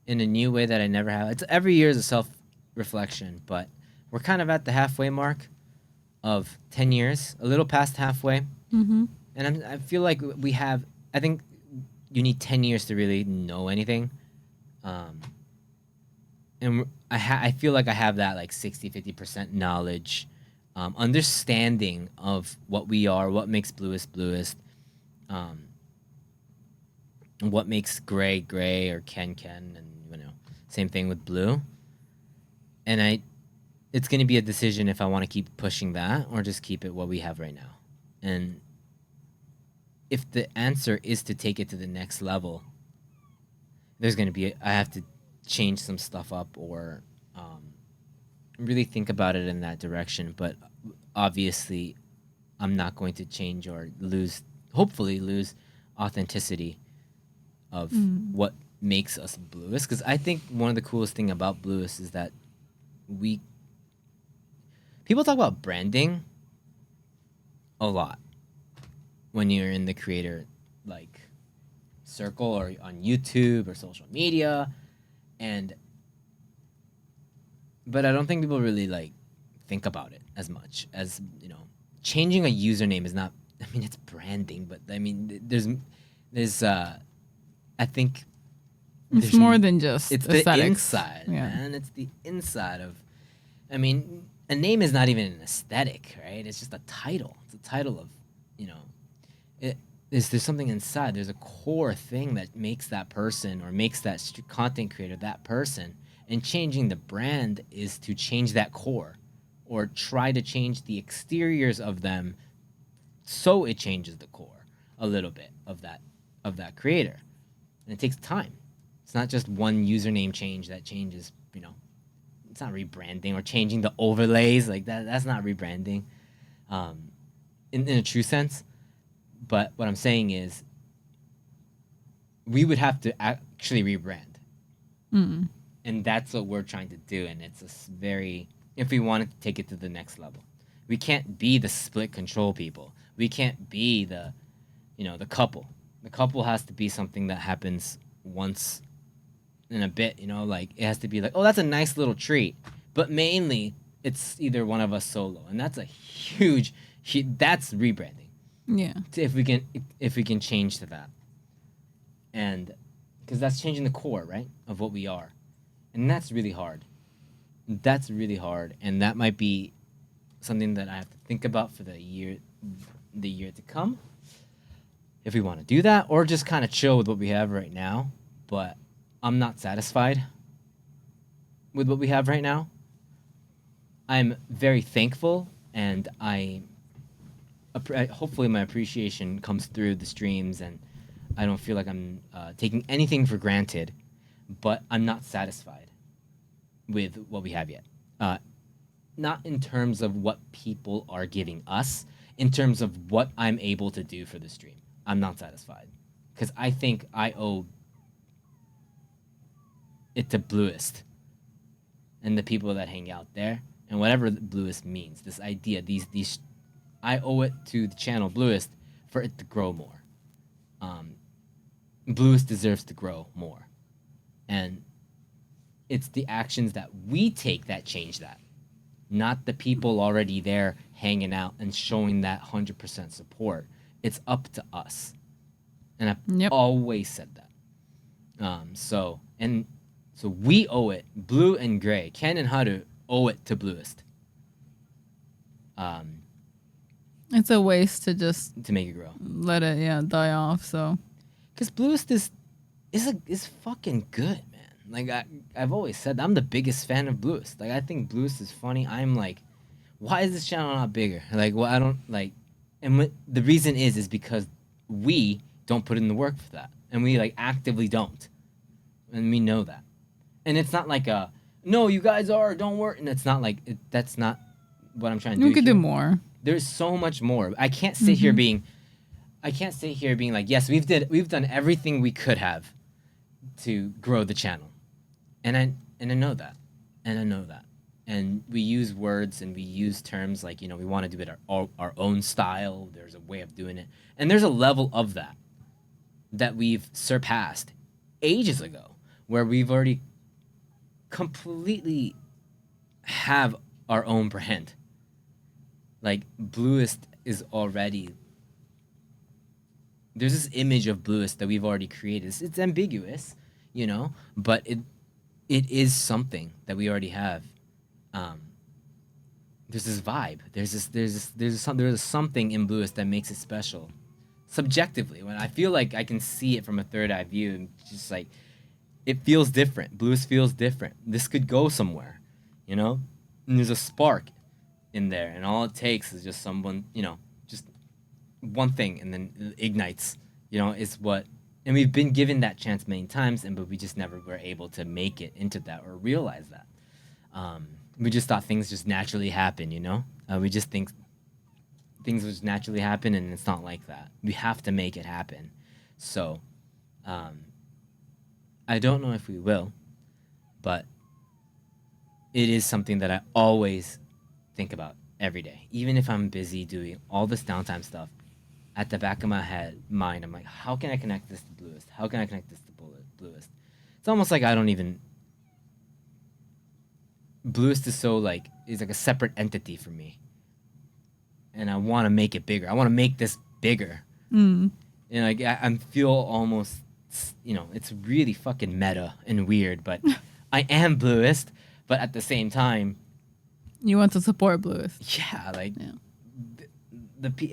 in a new way that I never have. It's every year is a self-reflection, but we're kind of at the halfway mark of 10 years, a little past halfway. Mm-hmm. And I feel like I think you need 10 years to really know anything. And I feel like I have that like 50% knowledge, understanding of what we are, what makes Blluist, what makes Gray, or Ken, and same thing with Blue. And it's going to be a decision if I want to keep pushing that or just keep it what we have right now. And if the answer is to take it to the next level, there's going to be I have to change some stuff up or really think about it in that direction. But obviously, I'm not going to change or hopefully lose authenticity of what makes us Blluist. Because I think one of the coolest thing about Blluist is that people talk about branding a lot when you're in the creator like circle or on YouTube or social media, but I don't think people really like think about it as much as changing a username is not. I mean, it's branding, but I mean, there's I think it's more than just it's aesthetics. The inside, man. It's the inside of. I mean, a name is not even an aesthetic, right? It's just a title. It's a title of, there's something inside. There's a core thing that makes that person or makes that content creator that person. And changing the brand is to change that core or try to change the exteriors of them so it changes the core a little bit of that creator. And it takes time. It's not just one username change that changes, it's not rebranding or changing the overlays like that. That's not rebranding in a true sense. But what I'm saying is we would have to actually rebrand. Mm. And that's what we're trying to do. And it's if we wanted to take it to the next level, we can't be the split control people. We can't be the couple. The couple has to be something that happens once in a bit, like it has to be like, oh, that's a nice little treat. But mainly it's either one of us solo. And that's a huge that's rebranding. Yeah. If we can change to that. And because that's changing the core, right, of what we are. And that's really hard. That's really hard, and that might be something that I have to think about for the year to come. If we want to do that, or just kind of chill with what we have right now. But I'm not satisfied with what we have right now. I'm very thankful, and hopefully my appreciation comes through the streams, and I don't feel like I'm taking anything for granted. But I'm not satisfied with what we have yet. Not in terms of what people are giving us, in terms of what I'm able to do for the stream. I'm not satisfied. Because I think I owe it to Blluist and the people that hang out there, and whatever Blluist means. This idea, these, I owe it to the channel Blluist for it to grow more. Blluist deserves to grow more. And it's the actions that we take that change that, not the people already there hanging out and showing that 100% support. It's up to us, and I've always said that. So we owe it. Blue and Gray, Ken and Haru owe it to Blluist. It's a waste to just make it grow, let it die off. So, because Blluist is fucking good, man. Like I've always said, I'm the biggest fan of Blluist. Like I think Blluist is funny. I'm like, why is this channel not bigger? Like, well, I don't like, and the reason is because we don't put in the work for that, and we like actively don't, and we know that. And it's not like no, you guys don't work, and it's not like that's not what I'm trying to do. You could do more. There's so much more. I can't sit here being like, yes, we've done everything we could have to grow the channel. And I know that. And we use words and we use terms like, we want to do it our own style. There's a way of doing it. And there's a level of that we've surpassed ages ago, where we've already completely have our own brand. Like Blluist is already, there's this image of Blluist that we've already created. It's ambiguous, but it is something that we already have. There's this vibe. There's something in Blluist that makes it special, subjectively. When I feel like I can see it from a third eye view, and just like it feels different. Blluist feels different. This could go somewhere, And there's a spark in there, and all it takes is just someone, just one thing, and then it ignites. Is what. And we've been given that chance many times, but we just never were able to make it into that or realize that. We just thought things just naturally happen, We just think things would just naturally happen, and it's not like that. We have to make it happen. So, I don't know if we will, but it is something that I always think about every day. Even if I'm busy doing all this downtime stuff, at the back of my mind, I'm like, how can I connect this to Blluist? How can I connect this to Blluist? It's almost like I don't even... Blluist is is like a separate entity for me. And I want to make it bigger. I want to make this bigger. And I feel almost, it's really fucking meta and weird, but I am Blluist, but at the same time... You want to support Blluist. Yeah,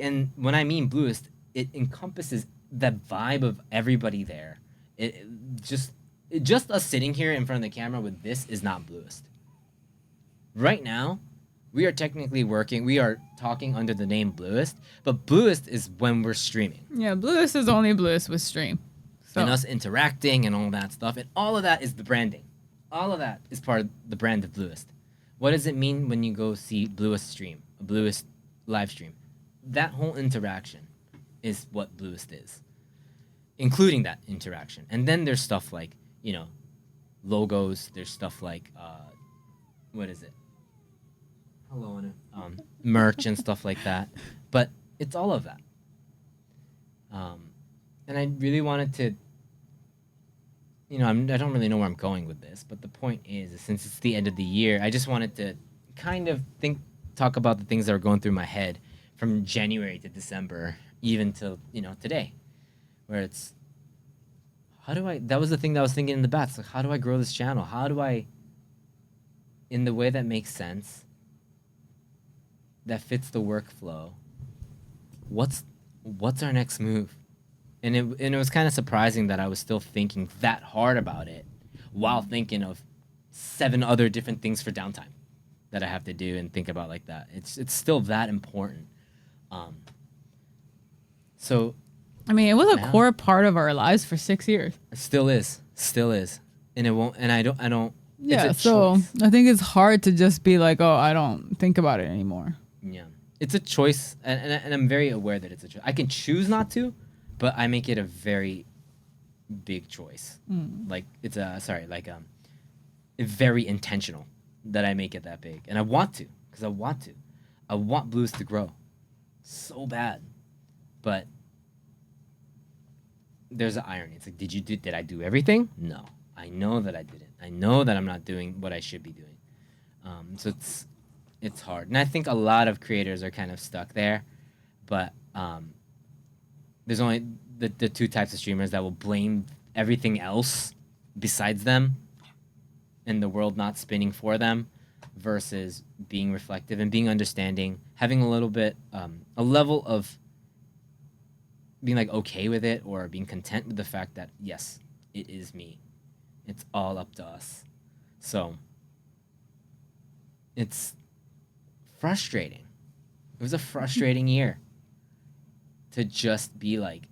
and when I mean Blluist, it encompasses the vibe of everybody there. It just us sitting here in front of the camera with this is not Blluist. Right now, we are technically working. We are talking under the name Blluist, but Blluist is when we're streaming. Yeah, Blluist is only Blluist with stream. So. And us interacting and all that stuff, and all of that is the branding. All of that is part of the brand of Blluist. What does it mean when you go see Blluist stream, a Blluist live stream? That whole interaction is what Blluist is, including that interaction. And then there's stuff like, logos. There's stuff like, what is it? Hello, Anu. Merch and stuff like that. But it's all of that. And I really wanted to, I don't really know where I'm going with this, but the point is since it's the end of the year, I just wanted to kind of talk about the things that are going through my head from January to December, even till, today, where it's how do I, that was the thing that I was thinking in the bats. Like, how do I grow this channel? How do I, in the way that makes sense, that fits the workflow, what's our next move? And it was kind of surprising that I was still thinking that hard about it while thinking of 7 other different things for downtime that I have to do and think about like that. It's still that important. So I mean, it was a now, core part of our lives for 6 years. it still is, and it won't. And I don't. Yeah, It's a so choice. I think it's hard to just be like, oh, I don't think about it anymore. Yeah, it's a choice, and I'm very aware that it's a choice. I can choose not to, but I make it a very big choice. Like it's very intentional that I make it that big, and I want to, because I want Blluist to grow so bad, but there's an irony. It's like, did I do everything? No, I know that I didn't. I know that I'm not doing what I should be doing. So it's hard, and I think a lot of creators are kind of stuck there, but there's only the 2 types of streamers that will blame everything else besides them and the world not spinning for them, versus being reflective and being understanding, having a little bit a level of being like okay with it, or being content with the fact that yes, it is me, it's all up to us. So it's frustrating. It was a frustrating year to just be like,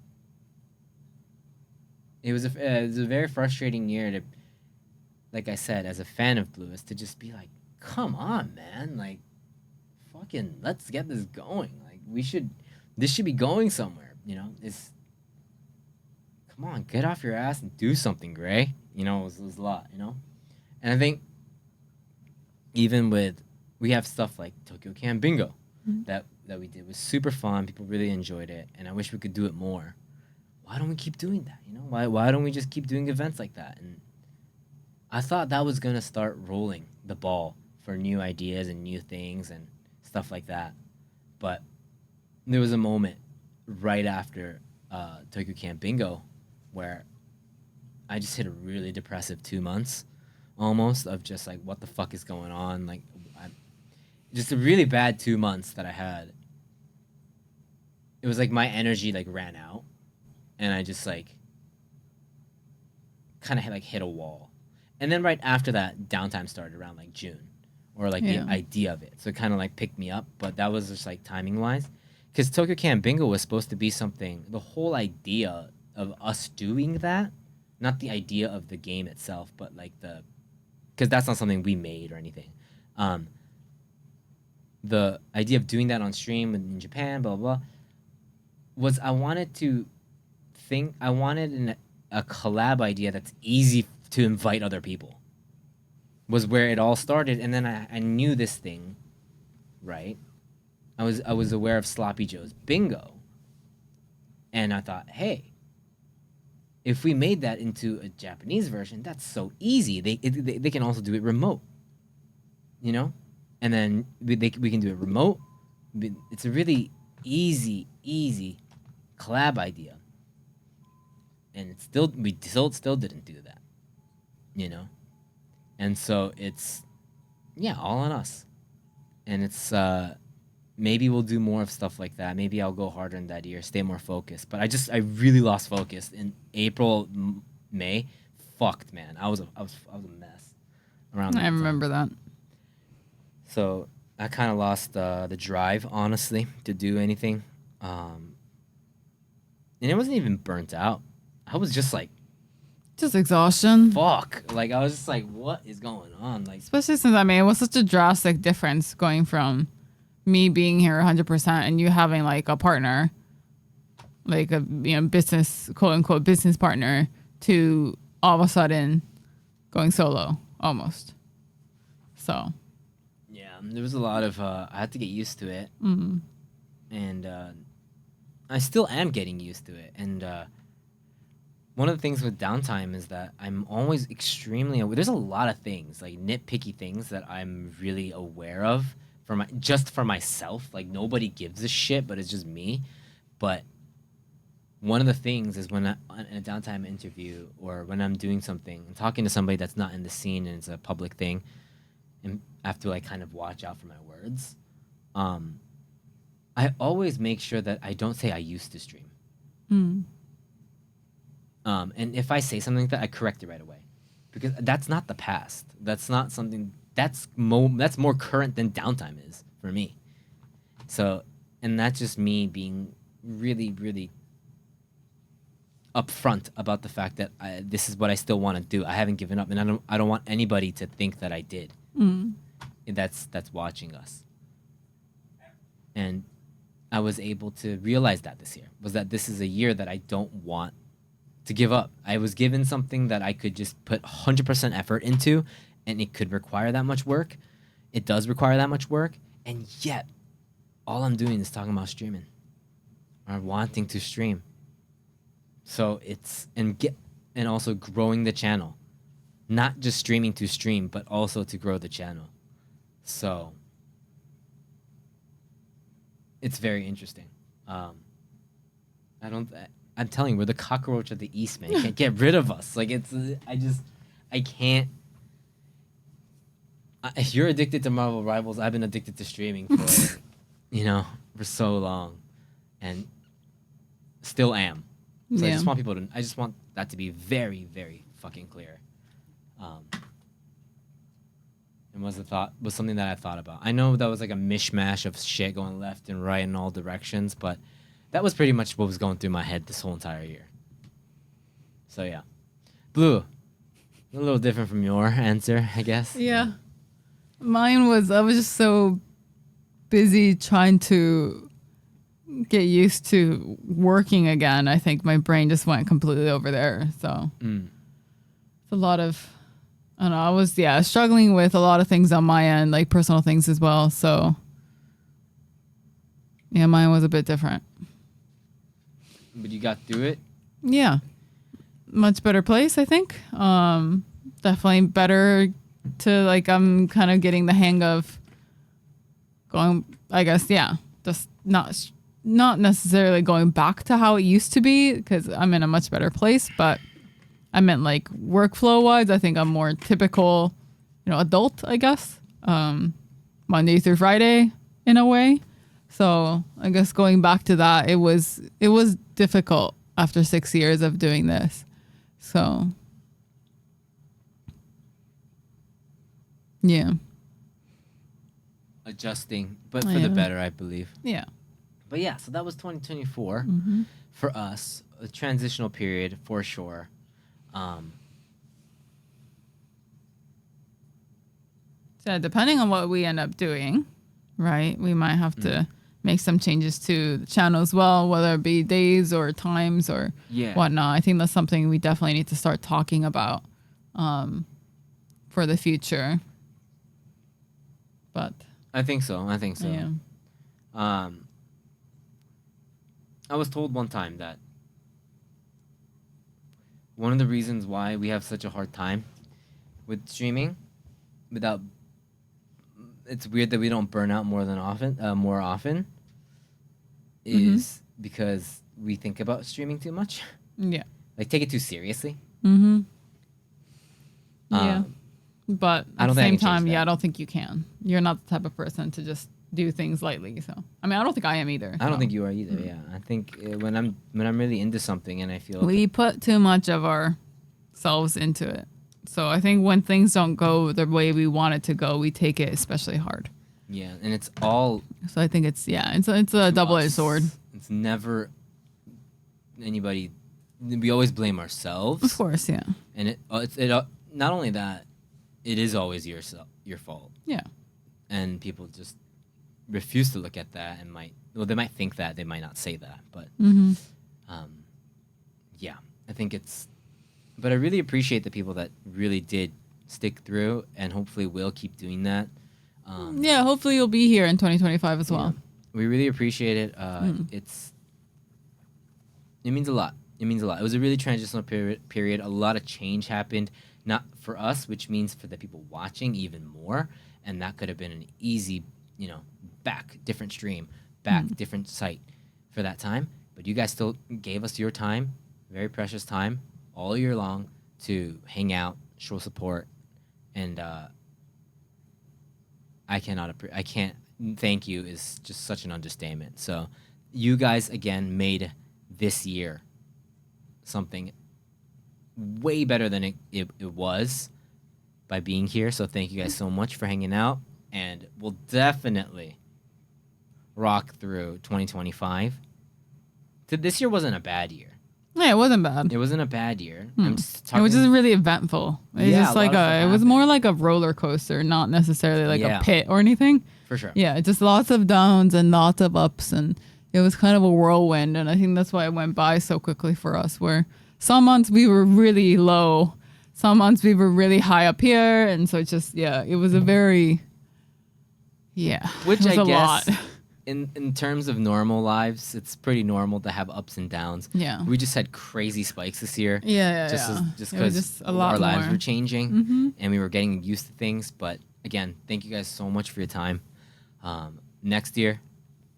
it was a very frustrating year to, like I said, as a fan of Blluist, to just be like, come on, man, like, fucking, let's get this going. Like, this should be going somewhere, you know? Come on, get off your ass and do something, Gray. You know, it was a lot, you know? And I think even we have stuff like Tokyo Can Bingo that we did. It was super fun. People really enjoyed it, and I wish we could do it more. Why don't we keep doing that? You know, why don't we just keep doing events like that? And I thought that was gonna start rolling the ball for new ideas and new things and stuff like that. But there was a moment right after Tokyo Camp Bingo where I just hit a really depressive 2 months almost of just like, what the fuck is going on? Like, just a really bad 2 months that I had. It was like my energy like ran out, and I just like kind of like hit a wall. And then right after that, downtime started around like June, or like the idea of it. So it kind of like picked me up, but that was just like timing wise, because Tokyo Camp Bingo was supposed to be something. The whole idea of us doing that, not the idea of the game itself, but like because that's not something we made or anything. The idea of doing that on stream in Japan, blah blah, blah, was I wanted a collab idea that's easy to invite other people, was where it all started. And then I knew this thing, right? I was aware of Sloppy Joe's Bingo, and I thought, hey, if we made that into a Japanese version, that's so easy. They can also do it remote, you know, and then we can do it remote. It's a really easy collab idea, and we still didn't do that, you know. And so it's all on us, and it's maybe we'll do more of stuff like that. Maybe I'll go harder in that year, stay more focused. But I really lost focus in April, May. Fucked, man. I was a mess around that I time. remember that. So I kind of lost the drive, honestly, to do anything. And it wasn't even burnt out. I was just like, just exhaustion. fuck. Like, I was just like, what is going on? Like, especially since, I mean, it was such a drastic difference going from me being here 100% and you having like a partner, like a business, quote unquote business partner, to all of a sudden going solo almost. So yeah, there was a lot of I had to get used to it. And I still am getting used to it. And one of the things with downtime is that I'm always extremely aware. There's a lot of things, like nitpicky things, that I'm really aware of just for myself. Like, nobody gives a shit, but it's just me. But one of the things is when in a downtime interview or when I'm doing something and talking to somebody that's not in the scene and it's a public thing, and I have to like kind of watch out for my words. I always make sure that I don't say I used to stream. And if I say something like that, I correct it right away, because that's not the past. That's not something that's more current than downtime is for me. So, and that's just me being really, really upfront about the fact that this is what I still want to do. I haven't given up, and I don't want anybody to think that I did. That's watching us. And I was able to realize that this year was that this is a year that I don't want to give up. I was given something that I could just put 100% effort into, and it could require that much work. It does require that much work, and yet all I'm doing is talking about streaming or wanting to stream. So it's and also growing the channel, not just streaming to stream, but also to grow the channel. So it's very interesting. I'm telling you, we're the cockroach of the East, man. You can't get rid of us. Like I can't. If you're addicted to Marvel Rivals, I've been addicted to streaming for, for so long, and still am. So I just want that to be very, very fucking clear. And was something that I thought about. I know that was like a mishmash of shit going left and right in all directions, but that was pretty much what was going through my head this whole entire year. So yeah. Blue, a little different from your answer, I guess. Yeah. Mine was, I was just so busy trying to get used to working again. I think my brain just went completely over there. So it's a lot of, I don't know, I was struggling with a lot of things on my end, like personal things as well. So yeah, mine was a bit different. But you got through it? Yeah. Much better place, I think. Definitely better to, like, I'm kind of getting the hang of going, I guess, just not necessarily going back to how it used to be, because I'm in a much better place, but I meant like workflow wise, I think I'm more typical, adult, I guess. Monday through Friday in a way. So I guess going back to that, it was difficult after 6 years of doing this. So yeah. Adjusting, but for the better, I believe. Yeah. But yeah, so that was 2024 for us, a transitional period for sure. So depending on what we end up doing, right, we might have to make some changes to the channel as well, whether it be days or times or whatnot. I think that's something we definitely need to start talking about for the future. But I think so. Yeah. I was told one time that one of the reasons why we have such a hard time with streaming, it's weird that we don't burn out more often, is because we think about streaming too much. Yeah. Like, take it too seriously. Yeah. But I at don't the think I same can change time, that. I don't think you can. You're not the type of person to just do things lightly. So, I mean, I don't think I am either. I don't think you are either. Yeah, I think when I'm really into something and I feel we put too much of ourselves into it. So I think when things don't go the way we want it to go, we take it especially hard. Yeah, and it's all. So I think it's a double-edged sword. It's never anybody. We always blame ourselves. Of course, yeah. And it not only that, it is always your fault. Yeah. And people just refuse to look at that and they might think that, they might not say that, but yeah, I think but I really appreciate the people that really did stick through and hopefully will keep doing that. Yeah, hopefully you'll be here in 2025 as well. We really appreciate it. It means a lot. It was a really transitional period. A lot of change happened, not for us, which means for the people watching even more. And that could have been an easy, different stream, different site for that time. but you guys still gave us your time, very precious time, all year long to hang out, show support, and I can't thank you is just such an understatement. So you guys again made this year something way better than it was by being here. So thank you guys so much for hanging out, and we'll definitely rock through 2025. This year wasn't a bad year. Yeah, it wasn't bad. It wasn't a bad year. I'm just It talking. was just really eventful. It was Yeah, just a lot like of stuff it was happened. more like a roller coaster, not necessarily like Yeah. a pit or anything. For sure. Yeah, just lots of downs and lots of ups, and it was kind of a whirlwind. And I think that's why it went by so quickly for us. Where some months we were really low, some months we were really high up here, and so it's just it was a very Which it was I a guess lot. in terms of normal lives, it's pretty normal to have ups and downs. Yeah. We just had crazy spikes this year. Just It was because just a lot our lives more. were changing Mm-hmm. and we were getting used to things. But again, thank you guys so much for your time. Next year,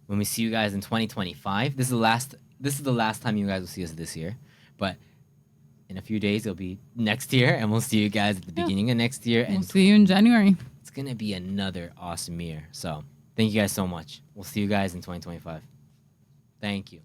when we see you guys in 2025, this is the last time you guys will see us this year. But in a few days, it'll be next year, and we'll see you guys at the beginning of next year. We'll And see you in January. it's gonna be another awesome year. So thank you guys so much. We'll see you guys in 2025. Thank you.